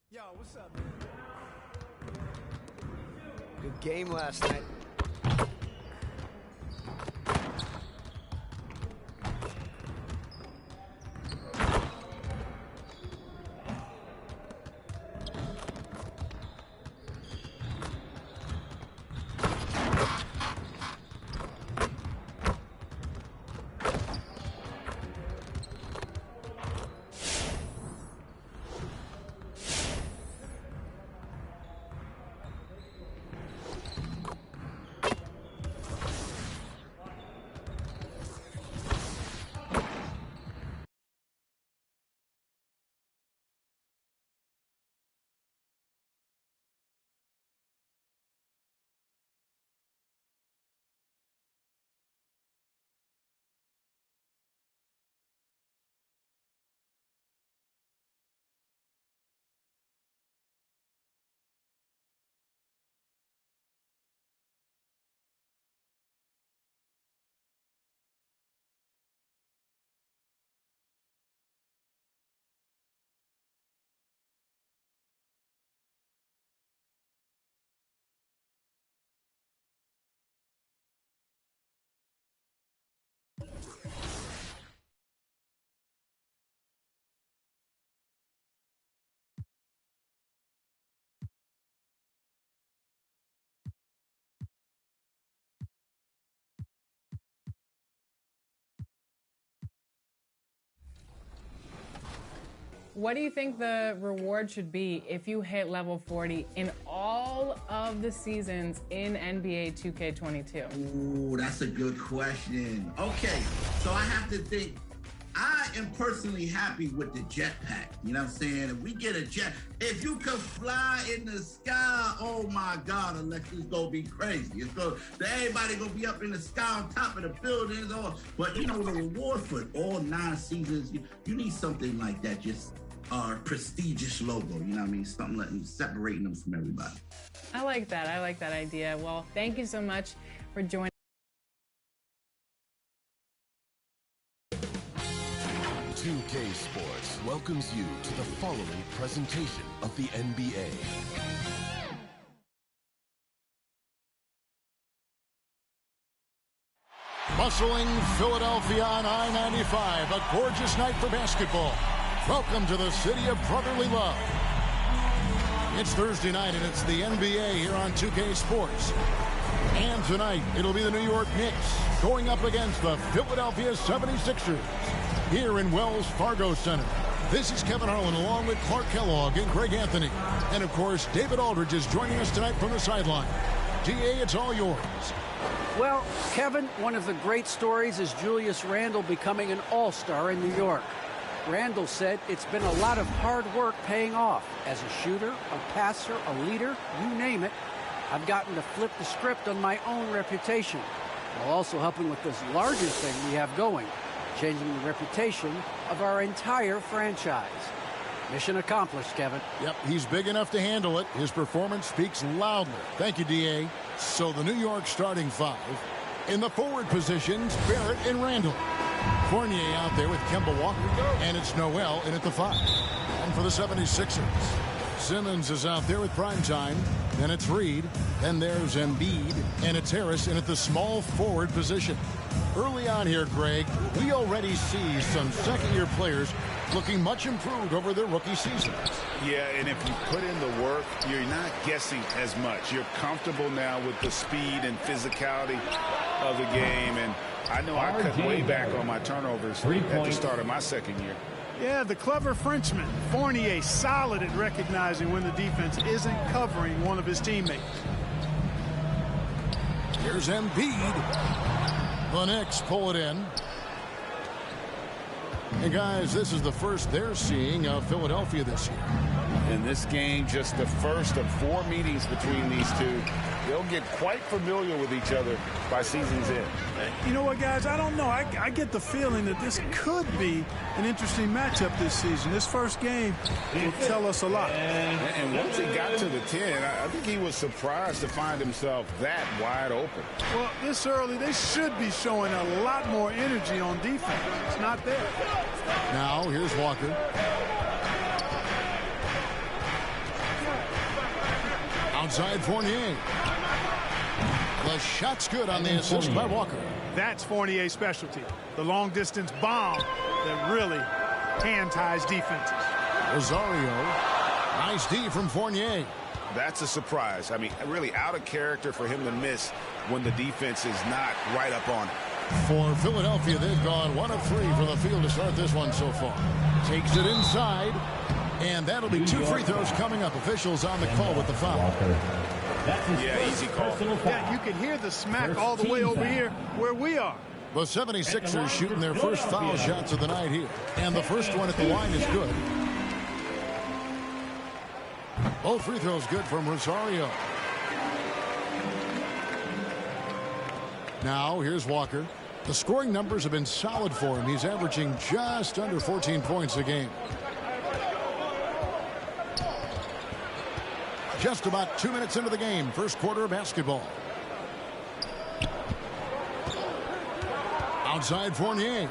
Yo, what's up, man? Good game last night. What do you think the reward should be if you hit level 40 in all of the seasons in NBA 2K22? Ooh, that's a good question. Okay, so I have to think. I am personally happy with the jetpack. You know what I'm saying? If we get a jet, if you could fly in the sky, oh my God, Alexa's gonna be crazy. Everybody gonna be up in the sky on top of the buildings. But you know, the reward for all 9 seasons, you need something like that, just prestigious logo. You know what I mean? Something separating them from everybody. I like that. I like that idea. Well, thank you so much for joining. 2K Sports welcomes you to the following presentation of the NBA. Bustling Philadelphia on I-95, a gorgeous night for basketball. Welcome to the city of brotherly love. It's Thursday night and it's the NBA here on 2K Sports. And tonight, it'll be the New York Knicks going up against the Philadelphia 76ers here in Wells Fargo Center. This is Kevin Harlan along with Clark Kellogg and Greg Anthony. And of course, David Aldridge is joining us tonight from the sideline. DA, it's all yours. Well, Kevin, one of the great stories is Julius Randle becoming an all-star in New York. Randle said it's been a lot of hard work paying off. As a shooter, a passer, a leader, you name it, I've gotten to flip the script on my own reputation, while also helping with this larger thing we have going, changing the reputation of our entire franchise. Mission accomplished, Kevin. Yep, he's big enough to handle it. His performance speaks loudly. Thank you, D.A. So the New York starting 5. In the forward positions, Barrett and Randle. Fournier out there with Kemba Walker. And it's Noel in at the 5. And for the 76ers, Simmons is out there with Primetime. Then it's Reed. Then there's Embiid. And it's Harris in at the small forward position. Early on here, Greg, we already see some second-year players looking much improved over their rookie seasons. Yeah, and if you put in the work, you're not guessing as much. You're comfortable now with the speed and physicality of the game. And I know I cut way back on my turnovers at the start of my second year. Yeah, the clever Frenchman, Fournier, solid at recognizing when the defense isn't covering one of his teammates. Here's Embiid. The Knicks pull it in. And guys, this is the first they're seeing of Philadelphia this year. In this game, just the first of 4 meetings between these two. They'll get quite familiar with each other by season's end. You know what, guys? I don't know. I get the feeling that this could be an interesting matchup this season. This first game will tell us a lot. And once he got to the 10, I think he was surprised to find himself that wide open. Well, this early, they should be showing a lot more energy on defense. It's not there. Now, here's Walker. Outside Fournier. The shot's good on the assist by Walker. That's Fournier's specialty. The long-distance bomb that really hand-ties defenses. Rosario. Nice D from Fournier. That's a surprise. I mean, really out of character for him to miss when the defense is not right up on it. For Philadelphia, they've gone 1 of 3 from the field to start this one so far. Takes it inside, and that'll be 2 free throws coming up. Officials on the call with the foul. Yeah, easy call. Yeah, you can hear the smack all the way over here where we are. The 76ers shooting their first foul shots of the night here. And the first one at the line is good. Both free throws good from Rosario. Now, here's Walker. The scoring numbers have been solid for him. He's averaging just under 14 points a game. Just about 2 minutes into the game. First quarter of basketball. Outside Fournier.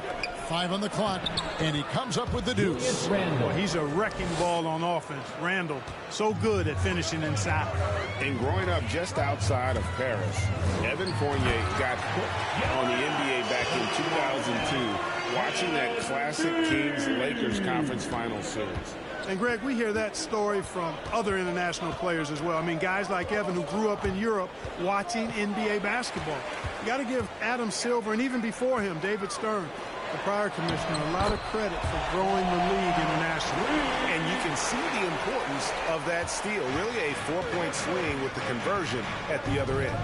5 on the clock. And he comes up with the deuce. Well, he's a wrecking ball on offense. Randall, so good at finishing inside. And growing up just outside of Paris, Evan Fournier got hooked on the NBA back in 2002, watching that classic Kings-Lakers conference final series. And, Greg, we hear that story from other international players as well. I mean, guys like Evan who grew up in Europe watching NBA basketball. You got to give Adam Silver, and even before him, David Stern, the prior commissioner, a lot of credit for growing the league internationally. And you can see the importance of that steal. Really a 4-point swing with the conversion at the other end.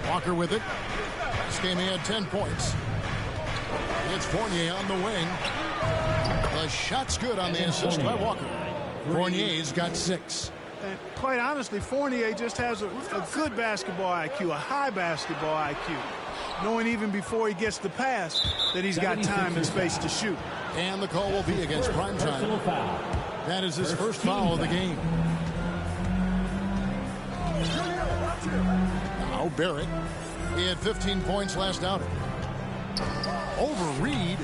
Walker with it. This game he had 10 points. It's Fournier on the wing. The shot's good on the assist by Walker. Fournier's got 6. And quite honestly, Fournier just has a good basketball IQ, a high basketball IQ, knowing even before he gets the pass that he's got time and space to shoot. And the call will be against Primetime. That is his first foul of the game. Now Barrett. He had 15 points last outing. Over Reed.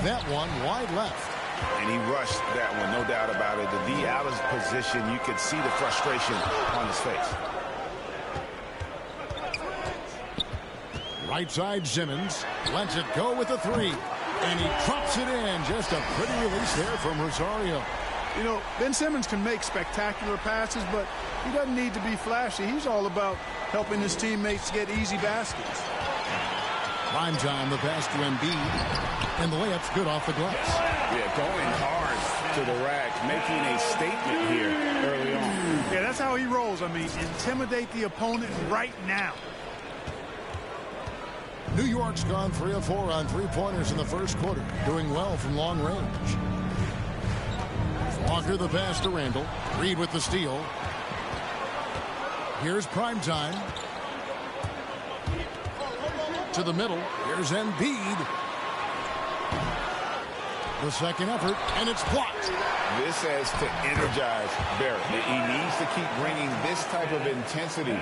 That one wide left. And he rushed that one, no doubt about it. The D out of position, you could see the frustration on his face. Right side Simmons lets it go with the 3. And he drops it in. Just a pretty release there from Rosario. You know, Ben Simmons can make spectacular passes, but he doesn't need to be flashy. He's all about helping his teammates get easy baskets. Primetime, the pass to Embiid. And the layup's good off the glass. Yeah, going hard to the rack, making a statement here early on. Yeah, that's how he rolls. I mean, intimidate the opponent right now. New York's gone 3 of 4 on 3-pointers in the first quarter, doing well from long range. Walker the pass to Randall. Reed with the steal. Here's Primetime. To the middle. Here's Embiid. The second effort, and it's blocked. This has to energize Barrett. He needs to keep bringing this type of intensity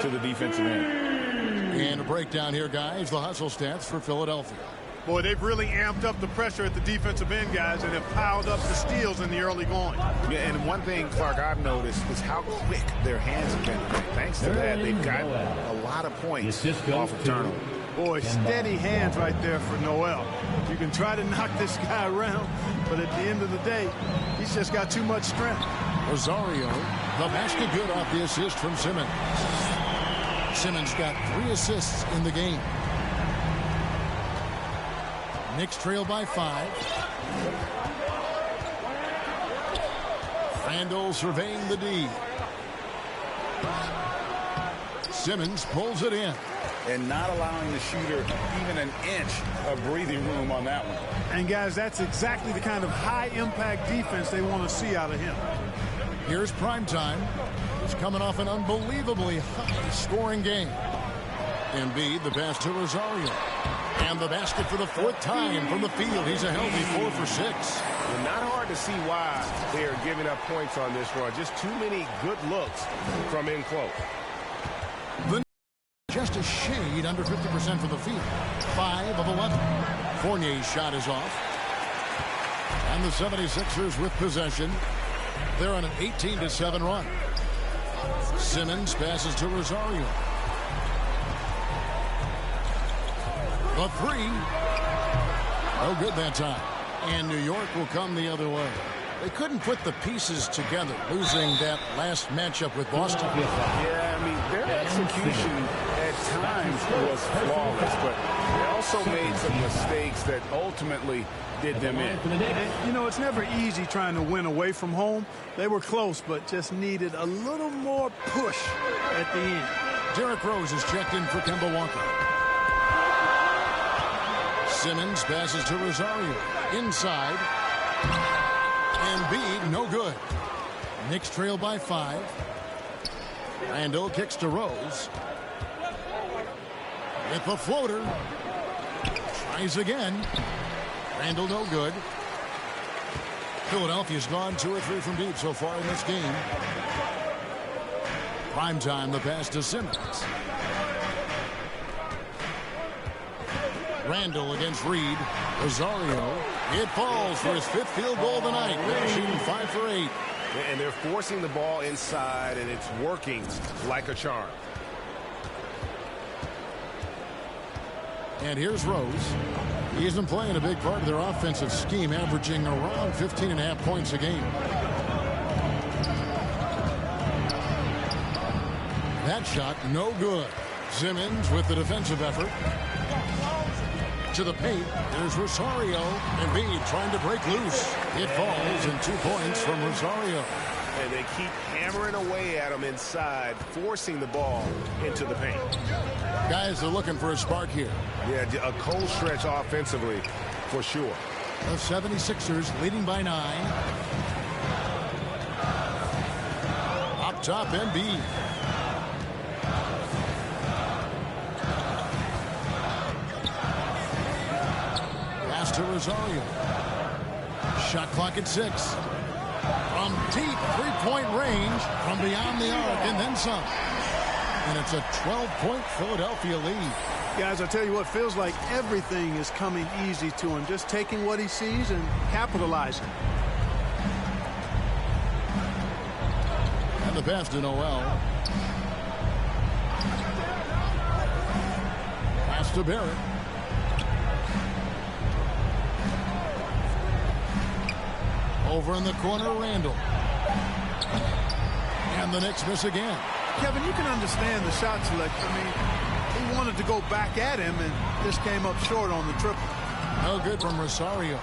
to the defensive end. And a breakdown here, guys. The hustle stats for Philadelphia. Boy, they've really amped up the pressure at the defensive end, guys, and have piled up the steals in the early going. Yeah, and one thing, Clark, I've noticed is how quick their hands have been. Thanks to that, they've gotten a lot of points off of turnover. Boy, steady hands right there for Noel. You can try to knock this guy around, but at the end of the day, he's just got too much strength. Rosario, the basket good off the assist from Simmons. Simmons got 3 assists in the game. Knicks trail by 5. Randall surveying the D. Simmons pulls it in. And not allowing the shooter even an inch of breathing room on that one. And, guys, that's exactly the kind of high-impact defense they want to see out of him. Here's Primetime. He's coming off an unbelievably high-scoring game. Embiid, the pass to Rosario. And the basket for the 4th time from the field. He's a healthy 4 for 6. Well, not hard to see why they are giving up points on this run. Just too many good looks from in close. Just a shade under 50% from the field. 5 of 11. Fournier's shot is off. And the 76ers with possession. They're on an 18-7 run. Simmons passes to Rosario. The three. No good that time. And New York will come the other way. They couldn't put the pieces together, losing that last matchup with Boston. Yeah, I mean, their execution at times was flawless, but they also made some mistakes that ultimately did them in. And, you know, it's never easy trying to win away from home. They were close, but just needed a little more push at the end. Derrick Rose is checked in for Kemba Walker. Simmons passes to Rosario. Inside. Embiid, no good. Knicks trail by 5. Randle kicks to Rose. With the floater. Tries again. Randle, no good. Philadelphia's gone 2 or 3 from deep so far in this game. Prime time, the pass to Simmons. Randle against Reed. Rosario. It falls for his 5th field goal of the night. They're shooting 5 for 8. And they're forcing the ball inside, and it's working like a charm. And here's Rose. He isn't playing a big part of their offensive scheme, averaging around 15.5 points a game. That shot, no good. Simmons with the defensive effort. To the paint. There's Rosario. Embiid trying to break loose. It falls, and 2 points from Rosario. And they keep hammering away at him inside, forcing the ball into the paint. Guys are looking for a spark here. Yeah, a cold stretch offensively, for sure. The 76ers leading by 9. Up top, Embiid. Pass to Rosario. Shot clock at 6. From deep 3-point range, from beyond the arc, and then some. And it's a 12-point Philadelphia lead. Guys, I tell you what, feels like everything is coming easy to him. Just taking what he sees and capitalizing. And the pass to Noel. Pass to Barrett. Over in the corner, Randle. And the Knicks miss again. Kevin, you can understand the shot selection. I mean, he wanted to go back at him and just came up short on the triple. No good from Rosario.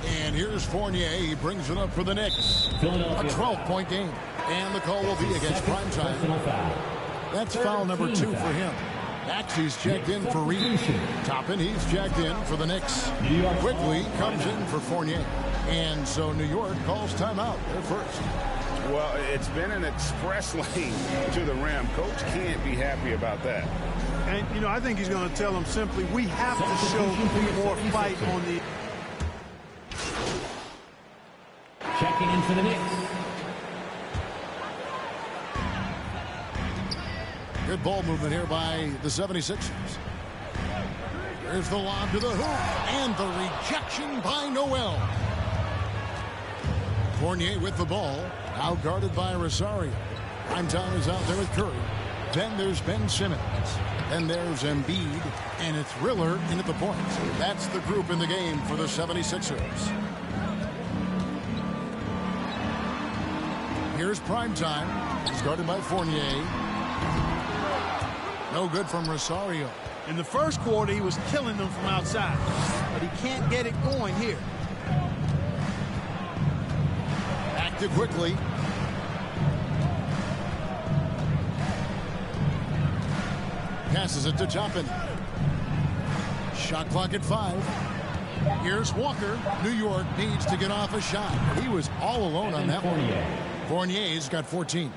And here's Fournier. He brings it up for the Knicks. A 12-point game. And the call will be against primetime. That's foul number 2 for him. Maxey's checked in for Reed. Toppin, he's checked in for the Knicks. Quickly comes in for Fournier. And so New York calls timeout. They're first. Well, it's been an express lane to the rim. Coach can't be happy about that. And, you know, I think he's going to tell them simply, we have to show more fight on the... Checking in for the Knicks. Good ball movement here by the 76ers. There's the lob to the hoop. And the rejection by Noel. Fournier with the ball. Now guarded by Rosario. Primetime is out there with Curry. Then there's Ben Simmons. Then there's Embiid. And it's Riller in at the point. That's the group in the game for the 76ers. Here's Primetime. He's guarded by Fournier. No good from Rosario. In the first quarter, he was killing them from outside. But he can't get it going here. Active quickly. Passes it to Toppin. Shot clock at 5. Here's Walker. New York needs to get off a shot. He was all alone on that one. Fournier's got 14.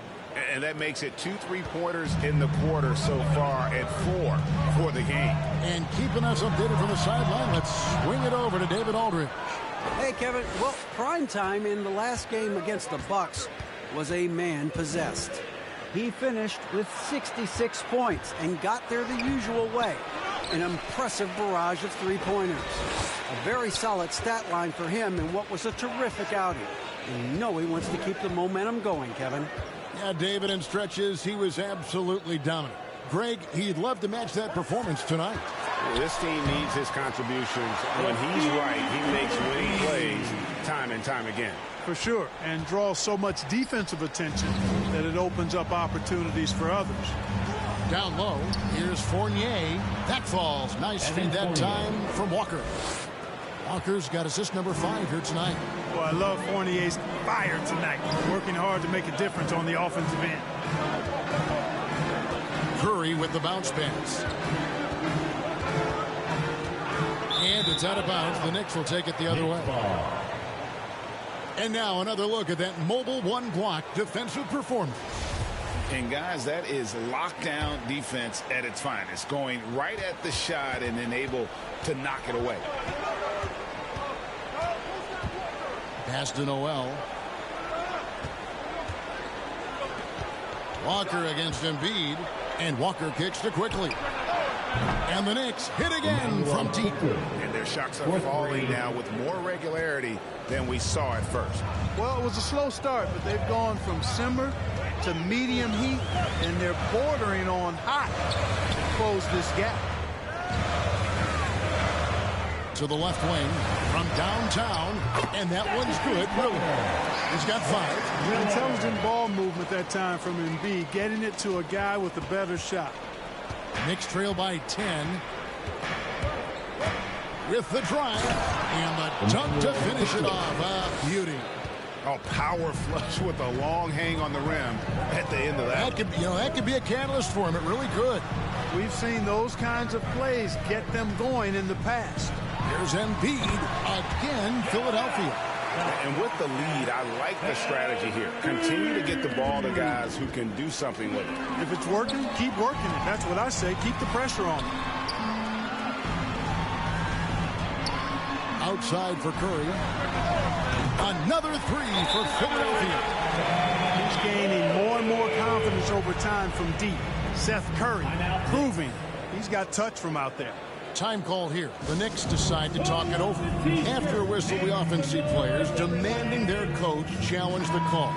And that makes it 2 3-pointers in the quarter so far and 4 for the game. And keeping us updated from the sideline, let's swing it over to David Aldridge. Hey, Kevin. Well, primetime in the last game against the Bucks was a man possessed. He finished with 66 points and got there the usual way. an impressive barrage of three-pointers. A very solid stat line for him in what was a terrific outing. And you know he wants to keep the momentum going, Kevin. Yeah, David, in stretches, he was absolutely dominant. Greg, he'd love to match that performance tonight. This team needs his contributions. When he's right, he makes winning plays time and time again. For sure, and draws so much defensive attention that it opens up opportunities for others. Down low, here's Fournier. That falls. Nice feed that time from Walker. Walker's got assist number 5 here tonight. Well, I love Fournier's fire tonight. Working hard to make a difference on the offensive end. Curry with the bounce pass. And it's out of bounds. The Knicks will take it the other way. And now another look at that mobile one-block defensive performance. And, guys, that is lockdown defense at its finest. Going right at the shot and then able to knock it away. Pass to Noel. Walker against Embiid. And Walker kicks to quickly. And the Knicks hit again from deep. And their shots are falling now with more regularity than we saw at first. Well, it was a slow start, but they've gone from simmer to medium heat, and they're bordering on hot to close this gap. To the left wing from downtown, and that one's good. Really, he's got 5. Intelligent ball movement that time from Embiid, getting it to a guy with a better shot. Knicks trail by 10. With the drive and the dunk to finish it off. Beauty. Oh, power flush with a long hang on the rim at the end of that. That could be a catalyst for him. It really could. We've seen those kinds of plays get them going in the past. Here's Embiid again, Philadelphia. And with the lead, I like the strategy here. Continue to get the ball to guys who can do something with it. If it's working, keep working it. That's what I say. Keep the pressure on. Outside for Curry. Another 3 for Philadelphia. He's gaining more and more confidence over time from deep. Seth Curry proving he's got touch from out there. Time call here. The Knicks decide to talk it over. After a whistle, we often see players demanding their coach challenge the call.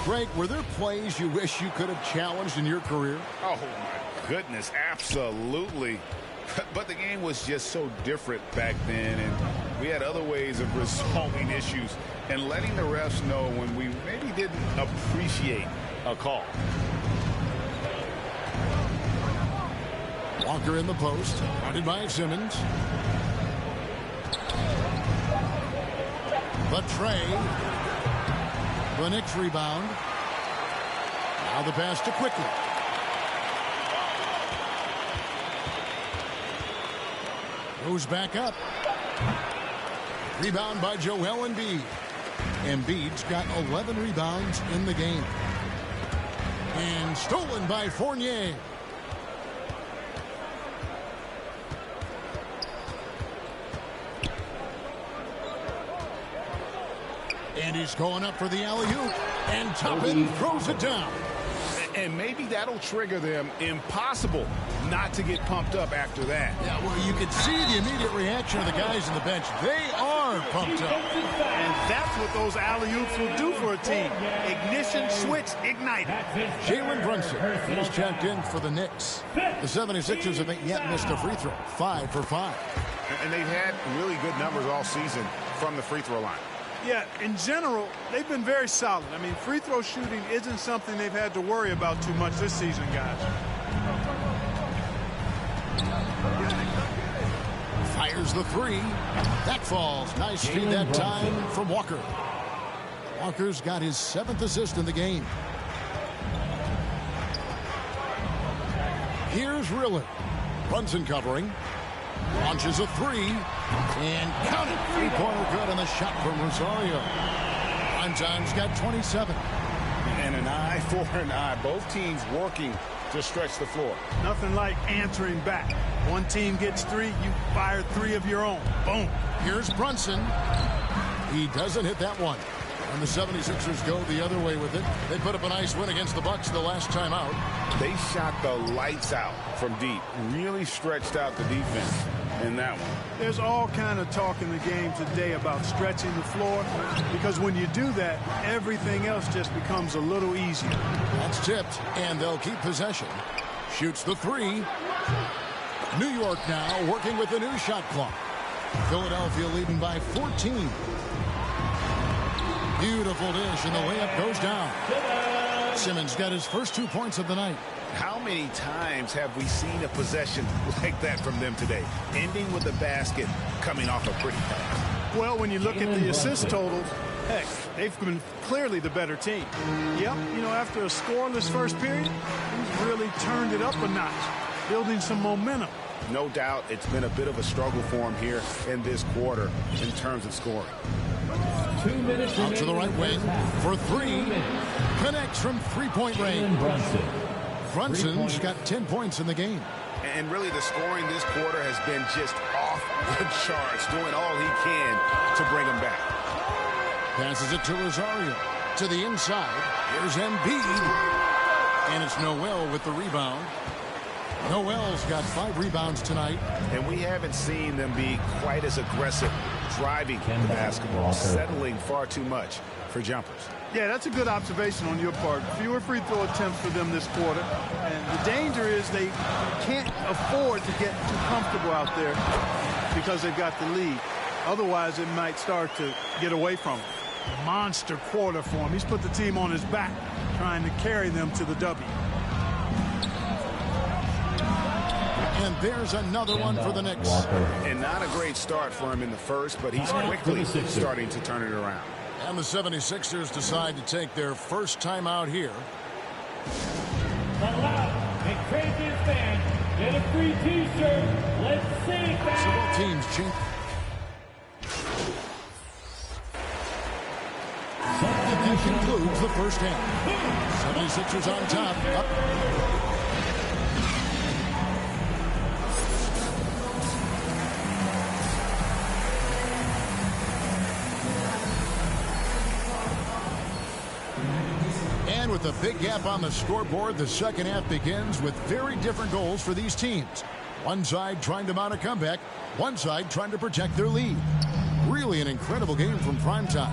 Greg, were there plays you wish you could have challenged in your career? Oh, my goodness, absolutely. But the game was just so different back then, and we had other ways of resolving issues and letting the refs know when we maybe didn't appreciate a call. Walker in the post, guarded by Simmons. The tray. The Knicks rebound. Now the pass to Quickly. Goes back up. Rebound by Joel Embiid. Embiid's got 11 rebounds in the game. And stolen by Fournier. And he's going up for the alley-oop. And Toppin throws it down. And maybe that'll trigger them. Impossible not to get pumped up after that. Yeah, well, you could see the immediate reaction of the guys on the bench. They are pumped up. And that's what those alley-oops will do for a team. Ignition, switch, ignite. Jalen Brunson is checked in for the Knicks. The 76ers haven't yet missed a free throw. 5 for 5. And they've had really good numbers all season from the free throw line. Yeah, in general, they've been very solid. I mean, free throw shooting isn't something they've had to worry about too much this season, guys. Fires the 3. That falls. Nice feed that time from Walker. Walker's got his 7th assist in the game. Here's Riller. Brunson covering. Launches a 3. And count it. 3-pointer good on the shot from Rosario. Prime's got 27. And an eye for an eye. Both teams working to stretch the floor. Nothing like answering back. One team gets 3, you fire 3 of your own. Boom. Here's Brunson. He doesn't hit that one. And the 76ers go the other way with it. They put up a nice win against the Bucks the last time out. They shot the lights out from deep. Really stretched out the defense in that one. There's all kind of talk in the game today about stretching the floor, because when you do that, everything else just becomes a little easier. That's tipped, and they'll keep possession. Shoots the three. New York now working with the new shot clock. Philadelphia leading by 14. Beautiful dish, and the layup goes down. Simmons got his first 2 points of the night. How many times have we seen a possession like that from them today? Ending with a basket, coming off a pretty pass. Well, when you look at the assist totals, heck, they've been clearly the better team. Yep, you know, after a scoreless first period, he's really turned it up a notch, building some momentum. No doubt it's been a bit of a struggle for him here in this quarter in terms of scoring. 2 minutes out to the right wing for three. Connects from three-point range. Brunson's got 10 points in the game. And really the scoring this quarter has been just off the charts, doing all he can to bring him back. Passes it to Rosario. To the inside. Here's Embiid. And it's Noel with the rebound. Noel's got 5 rebounds tonight. And we haven't seen them be quite as aggressive driving the basketball, settling far too much for jumpers. Yeah, that's a good observation on your part. Fewer free throw attempts for them this quarter. And the danger is they can't afford to get too comfortable out there because they've got the lead. Otherwise, it might start to get away from them. Monster quarter for him. He's put the team on his back, trying to carry them to the W. And there's another one for the Knicks. And not a great start for him in the first, but he's quickly starting to turn it around. And the 76ers decide to take their first time out here. And craziest fan, get a free t-shirt. Let's see it back. So both teams change. That concludes the first half. 76ers on top. Up. With a big gap on the scoreboard, the second half begins with very different goals for these teams. One side trying to mount a comeback, one side trying to protect their lead. Really an incredible game from primetime.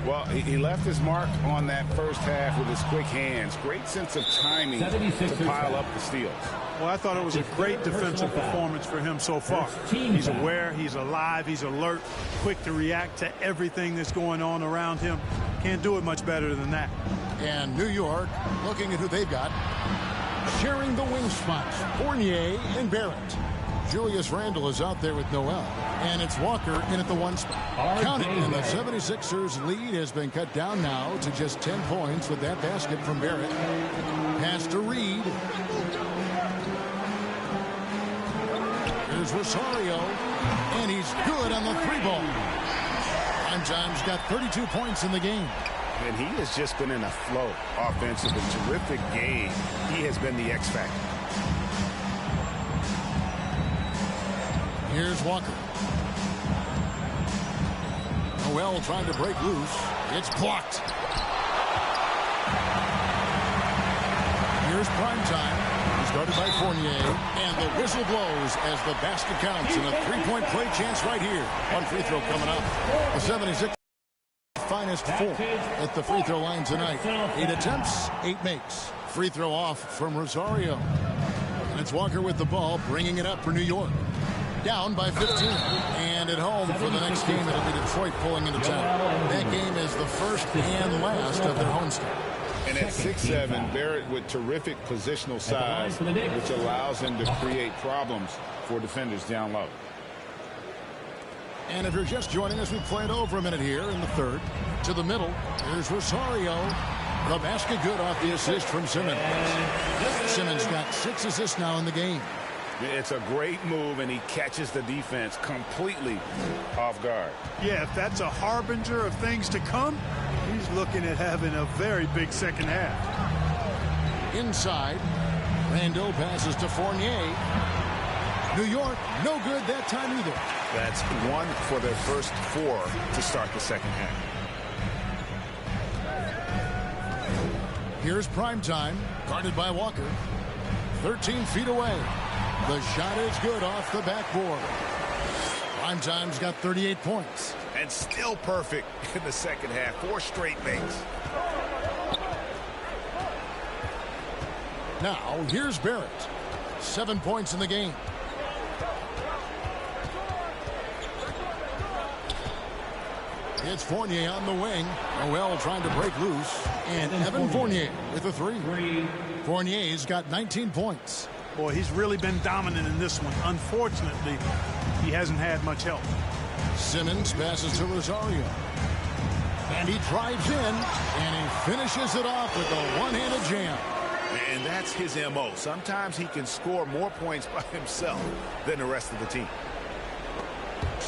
Well, he left his mark on that first half with his quick hands. Great sense of timing to pile up the steals. Well, I thought it was a great defensive performance for him so far. He's aware, he's alive, he's alert, quick to react to everything that's going on around him. Can't do it much better than that. And New York, looking at who they've got, sharing the wing spots, Fournier and Barrett. Julius Randle is out there with Noel, and it's Walker in at the 1 spot. Counting, and the 76ers lead has been cut down now to just 10 points with that basket from Barrett. Pass to Reed. Here's Rosario, and he's good on the 3-ball. Primetime's got 32 points in the game. And he has just been in a flow offensively. Terrific game. He has been the X factor. Here's Walker. Noel trying to break loose. It's blocked. Here's Primetime. Started by Fournier. And the whistle blows as the basket counts. And a 3-point play chance right here. One free throw coming up. The 76 finest 4 at the free throw line tonight. 8 attempts, 8 makes. Free throw off from Rosario. And it's Walker with the ball, bringing it up for New York. Down by 15. And at home for the next game, it'll be Detroit pulling into town. That game is the first and last of their homestand. And at 6'7", Barrett with terrific positional size, which allows him to create problems for defenders down low. And if you're just joining us, we played over a minute here in the third. To the middle, here's Rosario. The basket good off the assist from Simmons. Simmons got 6 assists now in the game. It's a great move, and he catches the defense completely off guard. Yeah, if that's a harbinger of things to come, he's looking at having a very big second half. Inside, Randle passes to Fournier. New York, no good that time either. That's 1 for their first 4 to start the second half. Here's prime time, guarded by Walker. 13 feet away. The shot is good off the backboard. Prime time's got 38 points. And still perfect in the second half. 4 straight makes. Now, here's Barrett. 7 points in the game. It's Fournier on the wing. Noel trying to break loose. And Evan Fournier with a 3. Fournier's got 19 points. Boy, he's really been dominant in this one. Unfortunately, he hasn't had much help. Simmons passes to Rosario. And he drives in, and he finishes it off with a one-handed jam. And that's his M.O. Sometimes he can score more points by himself than the rest of the team.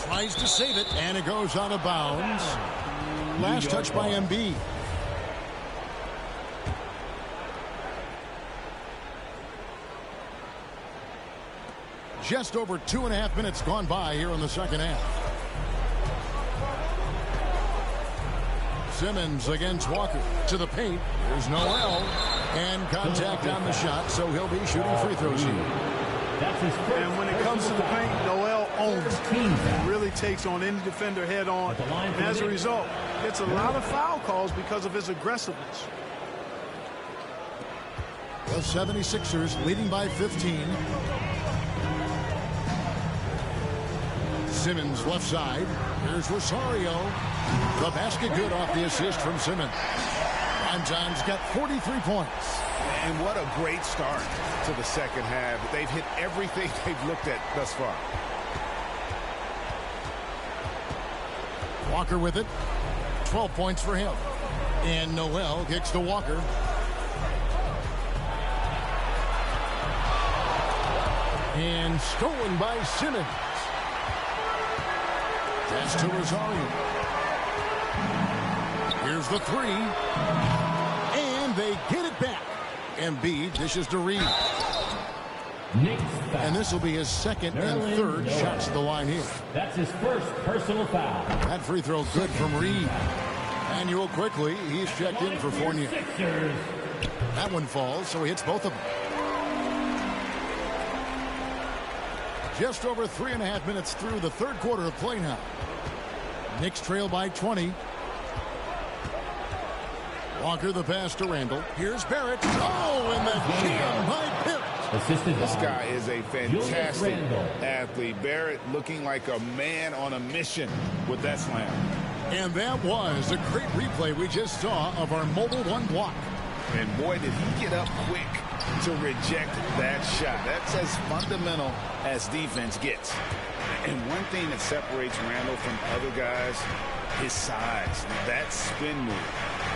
Tries to save it, and it goes out of bounds. Last touch by Embiid. Just over 2.5 minutes gone by here in the second half. Simmons against Walker to the paint. There's Noel. And contact on the shot, so he'll be shooting free throws here. And when it comes to the paint, Noel owns it. He really takes on any defender head on. And as a result, gets a lot of foul calls because of his aggressiveness. The 76ers leading by 15. Simmons left side. Here's Rosario. The basket good off the assist from Simmons. Time's got 43 points. And what a great start to the second half. They've hit everything they've looked at thus far. Walker with it. 12 points for him. And Noel kicks to Walker. And stolen by Simmons. That's to Rosario. Here's the 3. And they get it back. Embiid dishes to Reed. And this will be his second and third shots at the line here. That's his first personal foul. That free throw good from Reed. Manuel quickly. He's checked in for Fournier. That one falls, so he hits both of them. Just over 3.5 minutes through the third quarter of play now. Knicks trail by 20. Walker the pass to Randall. Here's Barrett. Oh, and the jam by Barrett. This guy is a fantastic athlete. Barrett looking like a man on a mission with that slam. And that was a great replay we just saw of our Mobile One block. And boy, did he get up quick to reject that shot. That's as fundamental as defense gets. And one thing that separates Randall from other guys, his size. That spin move.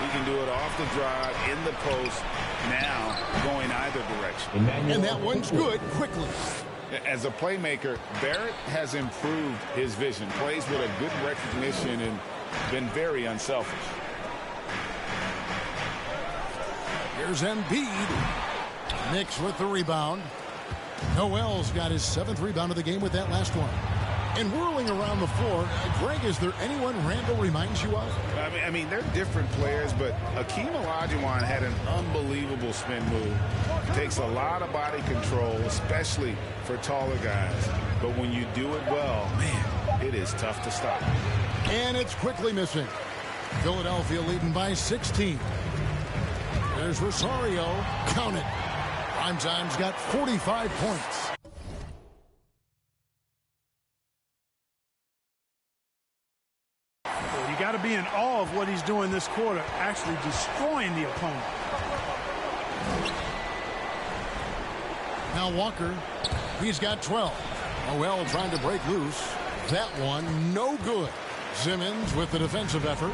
He can do it off the drive, in the post, now going either direction. And that one's good quickly. As a playmaker, Barrett has improved his vision. Plays with a good recognition and been very unselfish. Here's Embiid. Knicks with the rebound. Noel's got his 7th rebound of the game with that last one. And whirling around the floor, Greg, is there anyone Randall reminds you of? I mean, they're different players, but Akeem Olajuwon had an unbelievable spin move. Takes a lot of body control, especially for taller guys. But when you do it well, man, it is tough to stop. And it's quickly missing. Philadelphia leading by 16. There's Rosario. Count it. Prime time's got 45 points. You got to be in awe of what he's doing this quarter, actually destroying the opponent. Now Walker, he's got 12. Noel trying to break loose. That one, no good. Simmons with the defensive effort.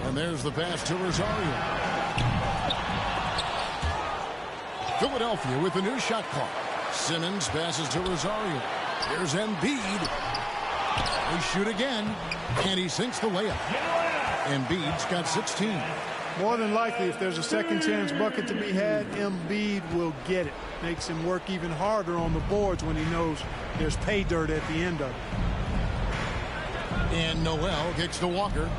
And there's the pass to Rosario. Philadelphia with the new shot clock. Simmons passes to Rosario. Here's Embiid. They shoot again, and he sinks the layup. Embiid's got 16. More than likely, if there's a second chance bucket to be had, Embiid will get it. Makes him work even harder on the boards when he knows there's pay dirt at the end of it. And Noel kicks to Walker.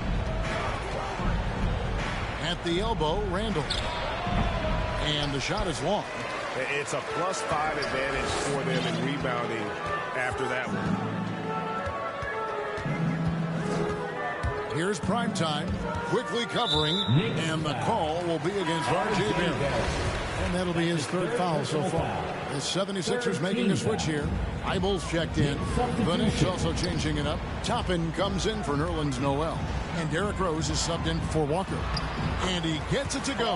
At the elbow, Randall. And the shot is long. It's a +5 advantage for them in rebounding after that one. Here's Primetime, quickly covering, and the call will be against R.J. Barrett. And that'll be his third foul so far. The 76ers making a switch here. Eibel's checked in. The Knicks also changing it up. Toppin comes in for Nerlens Noel. And Derrick Rose is subbed in for Walker. And he gets it to go.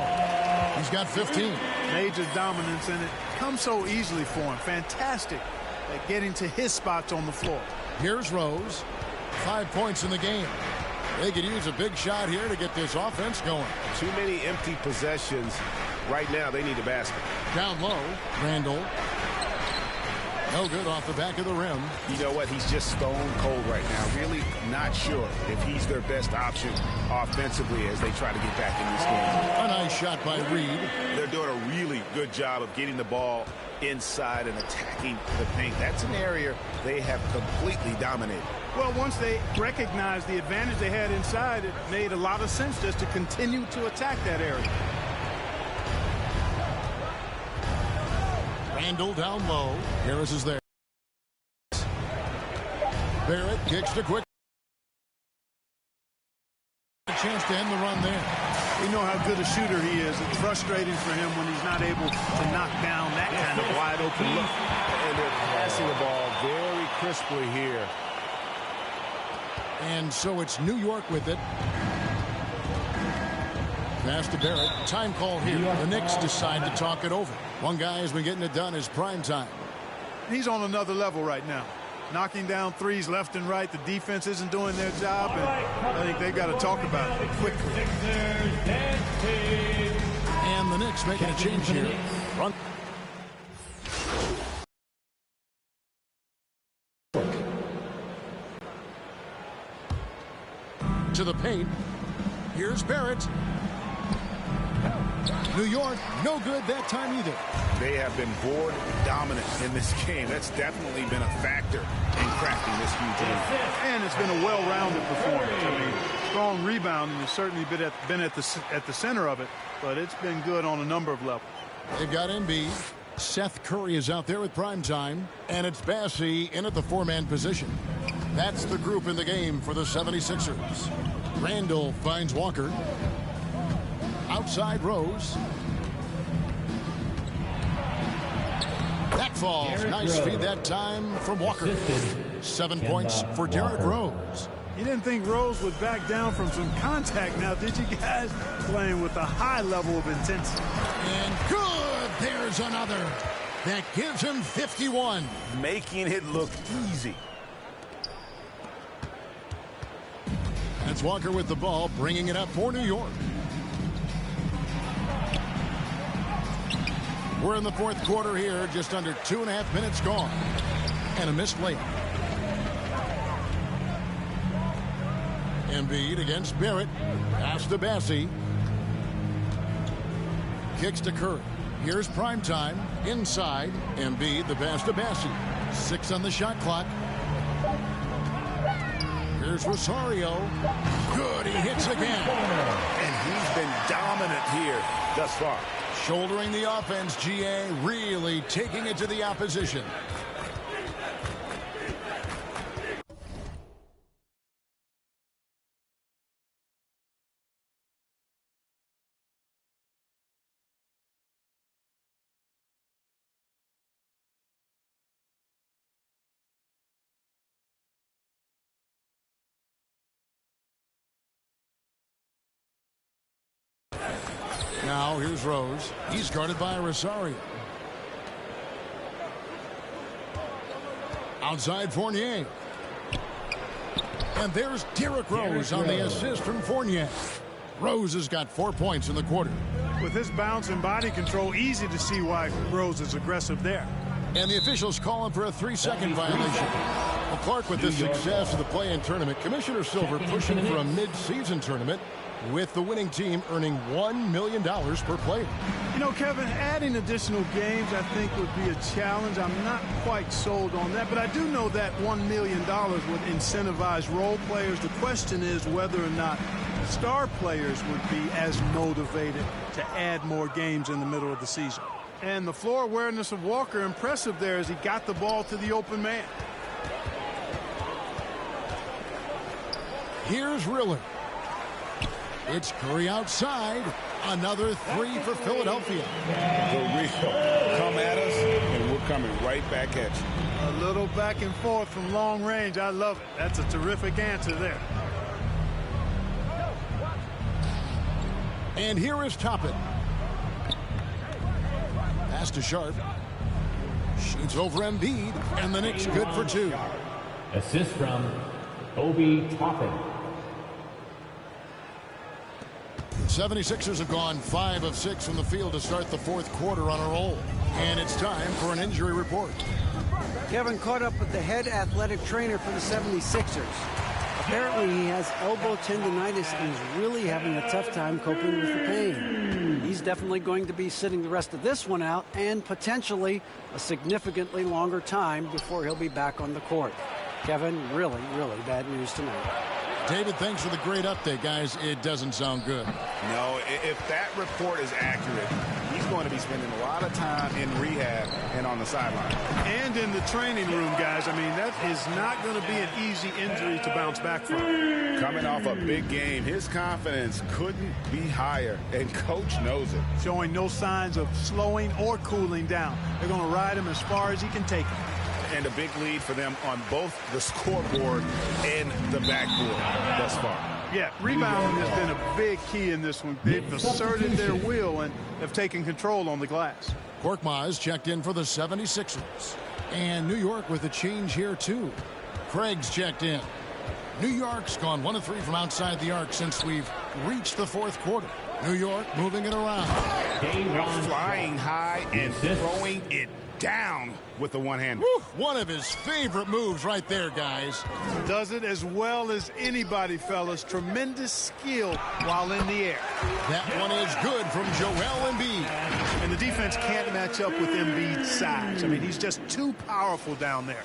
He's got 15. Major dominance, and it comes so easily for him. Fantastic at getting to his spots on the floor. Here's Rose. 5 points in the game. They could use a big shot here to get this offense going. Too many empty possessions. Right now, they need a basket. Down low, Randall. No good off the back of the rim. You know what? He's just stone cold right now. Really not sure if he's their best option offensively as they try to get back in this game. A nice shot by Reed. They're doing a really good job of getting the ball inside and attacking the paint. That's an area they have completely dominated. Well, once they recognized the advantage they had inside, it made a lot of sense just to continue to attack that area. Randall down low. Harris is there. Barrett kicks to quick. A chance to end the run there. We know how good a shooter he is. It's frustrating for him when he's not able to knock down that kind of wide open look. And they're passing the ball very crisply here. And so it's New York with it. Pass to Barrett. Time call here. The Knicks decide to talk it over. One guy has been getting it done is Primetime. He's on another level right now. Knocking down threes left and right. The defense isn't doing their job, and I think they've got to talk about it quickly. And the Knicks making a change here. Run. To the paint. Here's Barrett. New York, no good that time either. They have been board dominant in this game. That's definitely been a factor in crafting this huge lead. And it's been a well-rounded performance. I mean, strong rebounding has certainly been at the center of it, but it's been good on a number of levels. They've got Embiid. Seth Curry is out there with Primetime, and it's Bassey in at the four-man position. That's the group in the game for the 76ers. Randall finds Walker. Outside Rose. That falls. Nice feed that time from Walker. 7 points for Derrick Rose. You didn't think Rose would back down from some contact now, did you guys? Playing with a high level of intensity. And good. There's another. That gives him 51. Making it look easy. That's Walker with the ball, bringing it up for New York. We're in the fourth quarter here, just under 2.5 minutes gone. And a missed layup. Embiid against Barrett. Pass to Bassey. Kicks to Curry. Here's Primetime. Inside. Embiid, the pass to Bassey. 6 on the shot clock. Here's Rosario. Good, he hits again. And he's been dominant here thus far. Shouldering the offense, GA really taking it to the opposition. Now here's Rose. He's guarded by Rosario. Outside Fournier. And there's Derrick Rose on the assist from Fournier. Rose has got 4 points in the quarter. With his bounce and body control, easy to see why Rose is aggressive there. And the officials calling for a 3-second violation. Well, Clark, with the success of the play-in tournament, Commissioner Silver pushing for a mid-season tournament with the winning team earning $1 million per player. You know, Kevin, adding additional games I think would be a challenge. I'm not quite sold on that, but I do know that $1 million would incentivize role players. The question is whether or not star players would be as motivated to add more games in the middle of the season. And the floor awareness of Walker, impressive there as he got the ball to the open man. Here's Riller. It's Curry outside. Another three for Philadelphia. The real come at us, and we're coming right back at you. A little back and forth from long range. I love it. That's a terrific answer there. And here is Toppin. Pass to Sharp. Shoots over Embiid, and the Knicks good for two. Assist from Obi Toppin. 76ers have gone 5 of 6 from the field to start the fourth quarter on a roll. And it's time for an injury report. Kevin caught up with the head athletic trainer for the 76ers. Apparently he has elbow tendonitis and is really having a tough time coping with the pain. He's definitely going to be sitting the rest of this one out and potentially a significantly longer time before he'll be back on the court. Kevin, really, really bad news tonight. David, thanks for the great update, guys. It doesn't sound good. No, if that report is accurate, he's going to be spending a lot of time in rehab and on the sideline. And in the training room, guys. I mean, that is not going to be an easy injury to bounce back from. Coming off a big game, his confidence couldn't be higher, and coach knows it. Showing no signs of slowing or cooling down. They're going to ride him as far as he can take him. And a big lead for them on both the scoreboard and the backboard thus far. Yeah, rebounding has been a big key in this one. They've asserted their will and have taken control on the glass. Korkmaz checked in for the 76ers. And New York with a change here, too. Craig's checked in. New York's gone 1 of 3 from outside the arc since we've reached the fourth quarter. New York moving it around. Flying high and throwing it down with the one-hander. One of his favorite moves right there, guys. Does it as well as anybody, fellas. Tremendous skill while in the air. That one is good from Joel Embiid. And the defense can't match up with Embiid's size. I mean, he's just too powerful down there.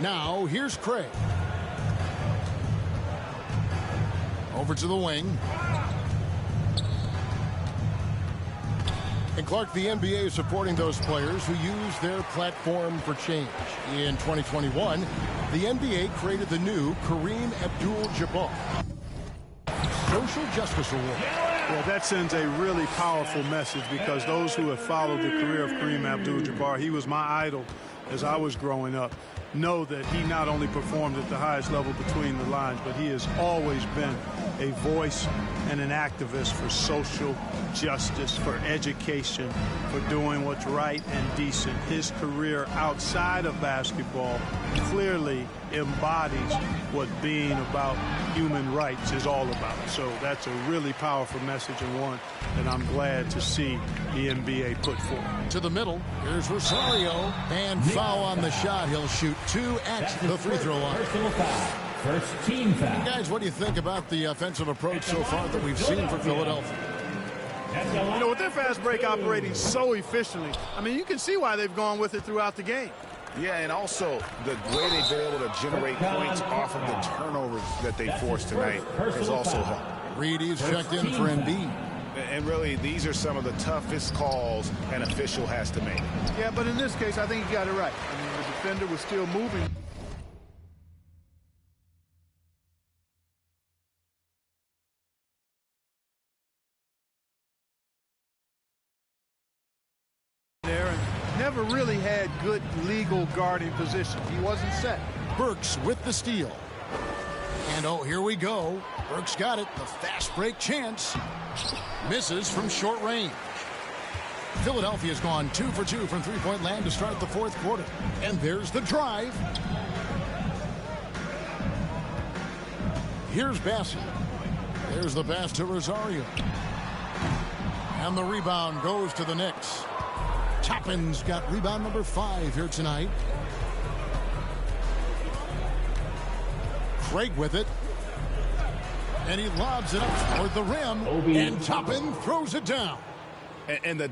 Now, here's Craig. Over to the wing. And Clark, the NBA is supporting those players who use their platform for change. In 2021, the NBA created the new Kareem Abdul-Jabbar Social Justice Award. Well, that sends a really powerful message because those who have followed the career of Kareem Abdul-Jabbar, he was my idol as I was growing up, know that he not only performed at the highest level between the lines, but he has always been a voice and an activist for social justice, for education, for doing what's right and decent. His career outside of basketball clearly embodies what being about human rights is all about. So that's a really powerful message, and one that I'm glad to see the NBA put forward. To the middle, here's Rosario, and foul on the shot. He'll shoot 2 at the free throw line. Personal foul. First team foul. Guys, what do you think about the offensive approach so far that we've seen for Philadelphia? You know, with their fast break operating so efficiently, I mean, you can see why they've gone with it throughout the game. Yeah, and also the way they've been able to generate points off of the turnovers that they forced tonight has also helped. Reedy's checked in for Embiid. And really, these are some of the toughest calls an official has to make. Yeah, but in this case, I think he got it right. I mean, the defender was still moving. There and never really had good legal guarding position. He wasn't set. Burks with the steal. And oh, here we go. Burks got it. The fast break chance. Misses from short range. Philadelphia's gone 2 for 2 from three-point land to start the fourth quarter. And there's the drive. Here's Bassett. There's the pass to Rosario. And the rebound goes to the Knicks. Toppin's got rebound number 5 here tonight. Craig with it. And he lobs it up toward the rim. And Toppin throws it down. And the